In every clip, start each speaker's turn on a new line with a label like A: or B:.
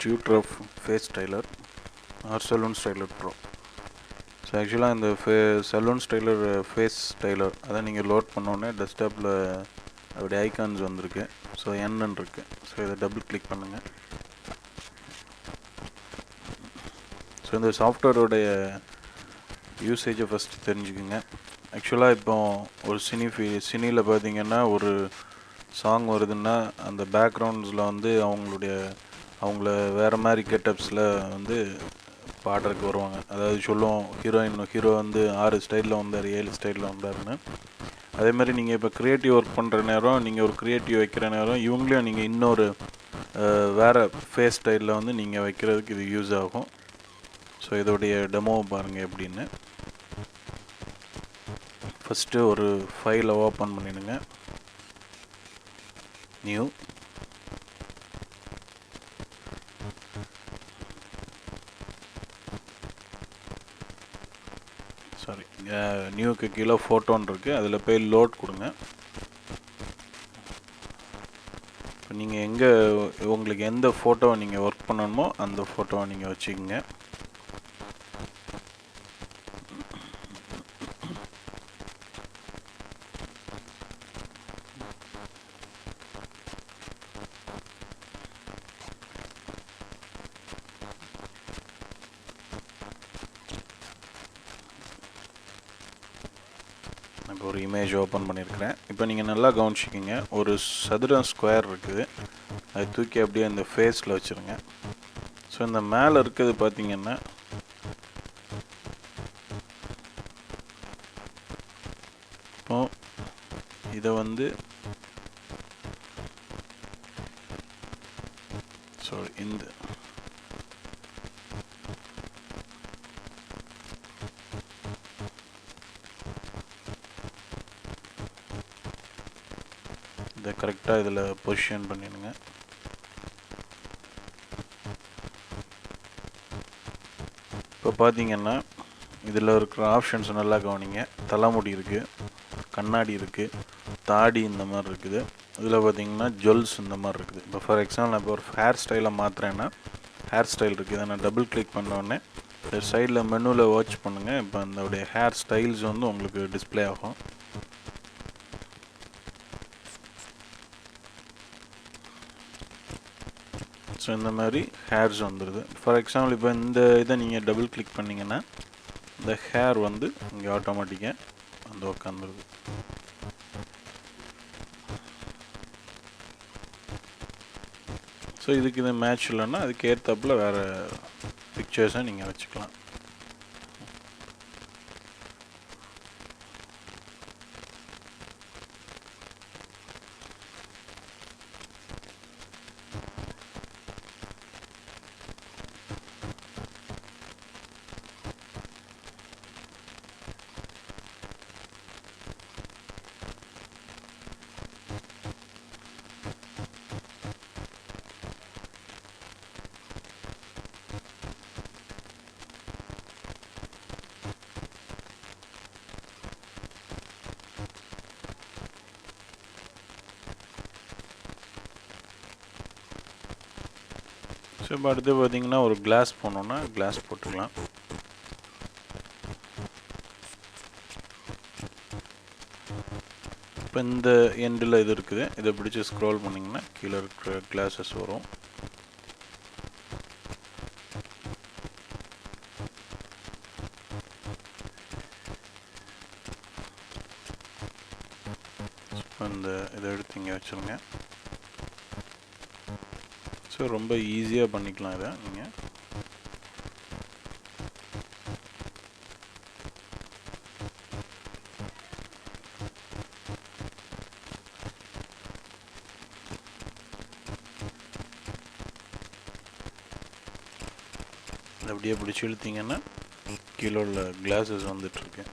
A: tutor of face styler or salon styler pro. So ஆக்சுவலாக இந்த salon styler face styler அதை நீங்கள் load பண்ணோன்னே டெஸ்க்டாப்பில் அப்படி ஐகான்ஸ் வந்திருக்கு. ஸோ என்னன்னு இருக்குது. ஸோ இதை டபுள் கிளிக் பண்ணுங்கள். ஸோ இந்த சாஃப்ட்வேரோடைய யூசேஜை ஃபஸ்ட்டு தெரிஞ்சுக்குங்க. ஆக்சுவலாக இப்போ ஒரு சினியில் பார்த்தீங்கன்னா ஒரு சாங் வருதுன்னா அந்த பேக்ரவுண்ட்ஸில் வந்து அவங்கள வேறு மாதிரி கெட்டப்ஸில் வந்து பாடுறதுக்கு வருவாங்க. அதாவது சொல்லுவோம் ஹீரோ வந்து 6 ஸ்டைலில் வந்தார், 7 ஸ்டைலில் வந்தாருன்னு. அதே மாதிரி நீங்கள் இப்போ க்ரியேட்டிவ் ஒர்க் பண்ணுற நேரம், நீங்கள் ஒரு க்ரியேட்டிவ் வைக்கிற நேரம் இவங்களையும் நீங்கள் இன்னொரு வேறு ஃபேஸ் ஸ்டைலில் வந்து நீங்கள் வைக்கிறதுக்கு இது யூஸ் ஆகும். ஸோ இதோடைய டெமோவை பாருங்கள் எப்படின்னு. ஃபஸ்ட்டு ஒரு ஃபைலை ஓப்பன் பண்ணிடுங்க. நியூ நியூக்கு கீழே ஃபோட்டோன்னு இருக்குது, அதில் போய் லோட் கொடுங்க. இப்போ நீங்கள் உங்களுக்கு எந்த ஃபோட்டோவை நீங்கள் ஒர்க் பண்ணணுமோ அந்த ஃபோட்டோவை நீங்கள் வச்சுக்கோங்க. இப்போ ஒரு இமேஜ் ஓப்பன் பண்ணியிருக்கிறேன். இப்போ நீங்கள் நல்லா கவனிச்சிக்கிங்க, ஒரு சதுரம் ஸ்கொயர் இருக்குது, அது தூக்கி அப்படியே இந்த ஃபேஸில் வச்சுருங்க. ஸோ இந்த மேலே இருக்கிறது பார்த்தீங்கன்னா இப்போ இதை வந்து இந்த இதை கரெக்டாக இதில் பொசிஷன் பண்ணிடுங்க. இப்போ பார்த்தீங்கன்னா இதில் இருக்கிற ஆப்ஷன்ஸ் நல்லா கவனிங்க. தலைமுடி இருக்குது, கண்ணாடி இருக்குது, தாடி இந்த மாதிரி இருக்குது. இதில் பார்த்தீங்கன்னா ஜுவல்ஸ் இந்த மாதிரி இருக்குது. இப்போ ஃபார் எக்ஸாம்பிள் நான் இப்போ ஒரு ஹேர் ஸ்டைலை மாற்றுறேன்னா ஹேர் ஸ்டைல் இருக்குது. இதை நான் டபுள் கிளிக் பண்ணோடனே இந்த சைடில் மெனுவில் வாட்ச் பண்ணுங்கள். இப்போ அதோடைய ஹேர் ஸ்டைல்ஸ் வந்து உங்களுக்கு டிஸ்பிளே ஆகும். ஸோ இந்த மாதிரி ஹேர்ஸ் வந்துடுது. ஃபார் எக்ஸாம்பிள் இப்போ இந்த இதை நீங்கள் டபுள் கிளிக் பண்ணிங்கன்னா இந்த ஹேர் வந்து இங்கே ஆட்டோமேட்டிக்காக வந்து உட்காந்துருது. ஸோ இதுக்கு இது மேட்ச் இல்லைன்னா அதுக்கு ஏற்றாப்புல வேறு பிக்சர்ஸை நீங்கள் வச்சுக்கலாம். ஸோ இப்போ அடுத்து பார்த்தீங்கன்னா ஒரு கிளாஸ் போனோன்னா கிளாஸ் போட்டுக்கலாம். இப்போ இந்த எண்டில் இது இருக்குது, இதை பிடிச்சி ஸ்க்ரோல் பண்ணிங்கன்னா கீழே இருக்கிற கிளாஸஸ் வரும். இப்போ இந்த இதை எடுத்து இங்கே வச்சுருங்க. ஸோ ரொம்ப ஈஸியாக பண்ணிக்கலாம் இதை நீங்கள். அப்படியே பிடிச்சி இழுத்தீங்கன்னா கீழே உள்ள கிளாஸஸ் வந்துட்டுருக்கு.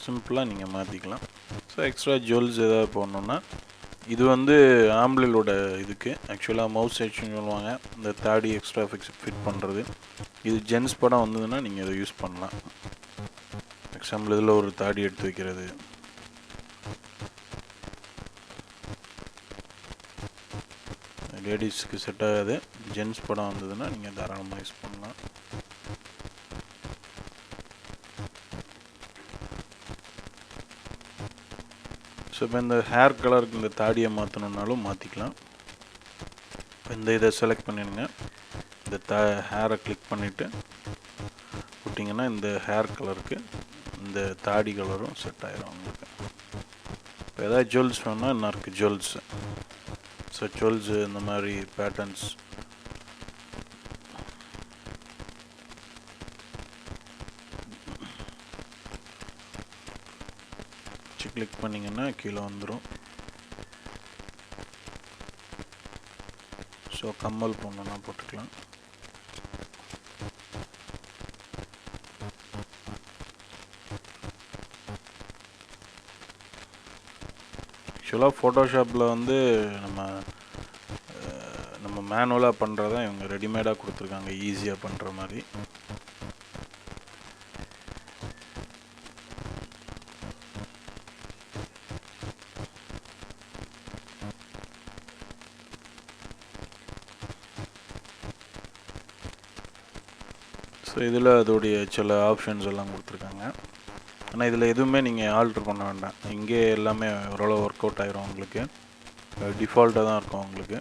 A: சிம்பிளாக நீங்கள் மாற்றிக்கலாம். ஸோ எக்ஸ்ட்ரா ஜுவல்ஸ் எதாவது போடணுன்னா இது வந்து ஆம்பிளோட இதுக்கு ஆக்சுவலாக மவுஸ் செக்ஷன் சொல்லுவாங்க, இந்த தாடி எக்ஸ்ட்ரா ஃபிட் பண்ணுறது. இது ஜென்ஸ் படம் வந்ததுன்னா நீங்கள் இதை யூஸ் பண்ணலாம். எக்ஸாம்பிள் இதில் ஒரு தாடி எடுத்து வைக்கிறது. லேடிஸ்க்கு செட் ஆகாது, ஜென்ஸ் படம் வந்ததுன்னா நீங்கள் தாராளமாக யூஸ் பண்ணலாம். ஸோ இப்போ இந்த ஹேர் கலருக்கு இந்த தாடியை மாற்றணுன்னாலும் மாற்றிக்கலாம். இந்த இதை செலக்ட் பண்ணிடுங்க, இந்த ஹேரை கிளிக் பண்ணிவிட்டு விட்டிங்கன்னா இந்த ஹேர் கலருக்கு இந்த தாடி கலரும் செட் ஆகிடும் உங்களுக்கு. இப்போ எதாவது ஜுவல்ஸ் வேணால் என்ன இருக்குது ஜுவல்ஸு. ஸோ ஜுவல்ஸு இந்த மாதிரி பேட்டர்ன்ஸ் கிளிக் பண்ணிங்கன்னா கீழே வந்துடும். ஸோ கம்மல் போடணுன்னா போட்டுக்கலாம். ஆக்சுவலாக ஃபோட்டோஷாப்பில் வந்து நம்ம மேனுவலாக பண்ணுறதா இவங்க ரெடிமேடாக கொடுத்துருக்காங்க, ஈஸியாக பண்ணுற மாதிரி. ஸோ இதில் அதோடைய சில ஆப்ஷன்ஸ் எல்லாம் கொடுத்துருக்காங்க. ஆனால் இதில் எதுவுமே நீங்கள் ஆல்ட்ரு பண்ண வேண்டாம், இங்கே எல்லாமே ஓரளவு ஒர்க் அவுட் ஆகிரும் உங்களுக்கு. டிஃபால்ட்டாக தான் இருக்கும் உங்களுக்கு.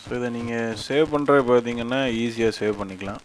A: ஸோ இதை நீங்கள் சேவ் பண்ணுற பார்த்தீங்கன்னா ஈஸியாக சேவ் பண்ணிக்கலாம்.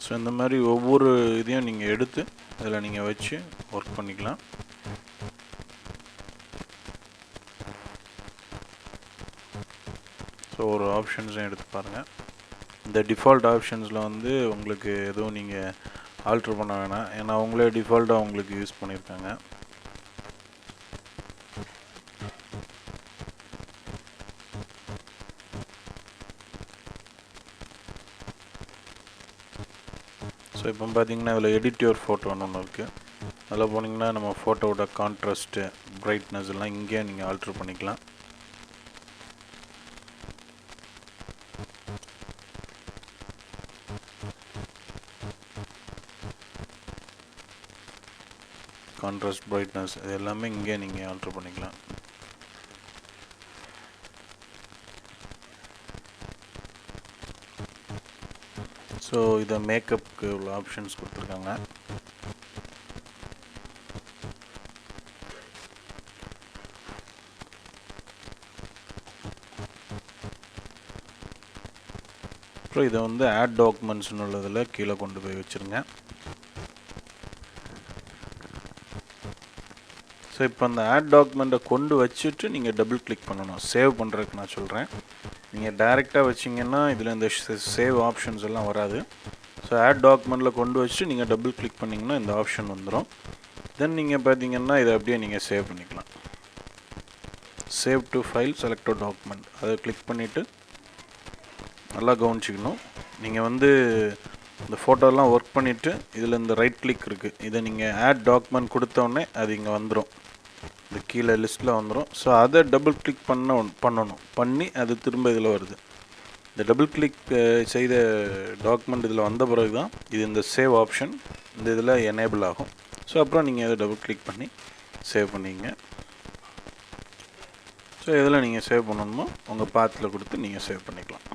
A: ஸோ இந்த மாதிரி ஒவ்வொரு இதையும் நீங்கள் எடுத்து அதில் நீங்கள் வச்சு ஒர்க் பண்ணிக்கலாம். ஸோ ஒரு ஆப்ஷன்ஸும் எடுத்து பாருங்கள். இந்த டிஃபால்ட் ஆப்ஷன்ஸில் வந்து உங்களுக்கு எதுவும் நீங்கள் ஆல்ட்ரு பண்ண வேணாம், ஏன்னா அவங்களே டிஃபால்ட்டாக உங்களுக்கு யூஸ் பண்ணியிருக்காங்க. ஸோ இப்போ பார்த்தீங்கன்னா இதில் எடிட் யுவர் ஃபோட்டோன்னு ஒன்று இருக்குது. அதில் போனீங்கன்னா நம்ம ஃபோட்டோவோட கான்ட்ராஸ்ட்டு, பிரைட்னஸ் எல்லாம் இங்கேயே நீங்கள் ஆல்ட்ரு பண்ணிக்கலாம். கான்ட்ராஸ்ட், பிரைட்னஸ் இது எல்லாமே இங்கே நீங்கள் ஆல்ட்ரு பண்ணிக்கலாம். ஸோ இதை மேக்கப்புக்கு உள்ள ஆப்ஷன்ஸ் கொடுத்துருக்காங்க. அப்புறம் இதை வந்து ஆட் டாக்குமெண்ட்ஸ்னு உள்ளதில் கீழே கொண்டு போய் வச்சுருங்க. ஸோ இப்போ அந்த ஆட் டாக்குமெண்ட்டை கொண்டு வச்சுட்டு நீங்கள் டபுள் கிளிக் பண்ணணும். சேவ் பண்ணுறதுக்கு நான் சொல்கிறேன். நீங்கள் டைரெக்டாக வச்சிங்கன்னா இதில் இந்த சேவ் ஆப்ஷன்ஸ் எல்லாம் வராது. ஸோ ஆட் டாக்குமெண்ட்டில் கொண்டு வச்சுட்டு நீங்கள் டபுள் கிளிக் பண்ணிங்கன்னா இந்த ஆப்ஷன் வந்துடும். தென் நீங்கள் பார்த்தீங்கன்னா இதை அப்படியே நீங்கள் சேவ் பண்ணிக்கலாம். Save to file, select document அதை கிளிக் பண்ணிவிட்டு நல்லா கவனிச்சிக்கணும். நீங்கள் வந்து இந்த ஃபோட்டோலாம் ஒர்க் பண்ணிவிட்டு இதில் இந்த ரைட் கிளிக் இருக்குது, இதை நீங்கள் ஆட் டாக்குமெண்ட் கொடுத்தோடனே அது இங்கே வந்துடும், இந்த கீழே லிஸ்ட்டில் வந்துடும். ஸோ அதை டபுள் கிளிக் பண்ணி அது திரும்ப இதில் வருது. இந்த டபுள் கிளிக் செய்த டாக்குமெண்ட் இதில் வந்த பிறகு தான் இது இந்த சேவ் ஆப்ஷன் இந்த இதில் எனேபிள் ஆகும். ஸோ அப்புறம் நீங்கள் அதை டபுள் கிளிக் பண்ணி சேவ் பண்ணிங்க. ஸோ இதில் நீங்கள் சேவ் பண்ணணுமோ உங்கள் பாத்தில் கொடுத்து நீங்கள் சேவ் பண்ணிக்கலாம்.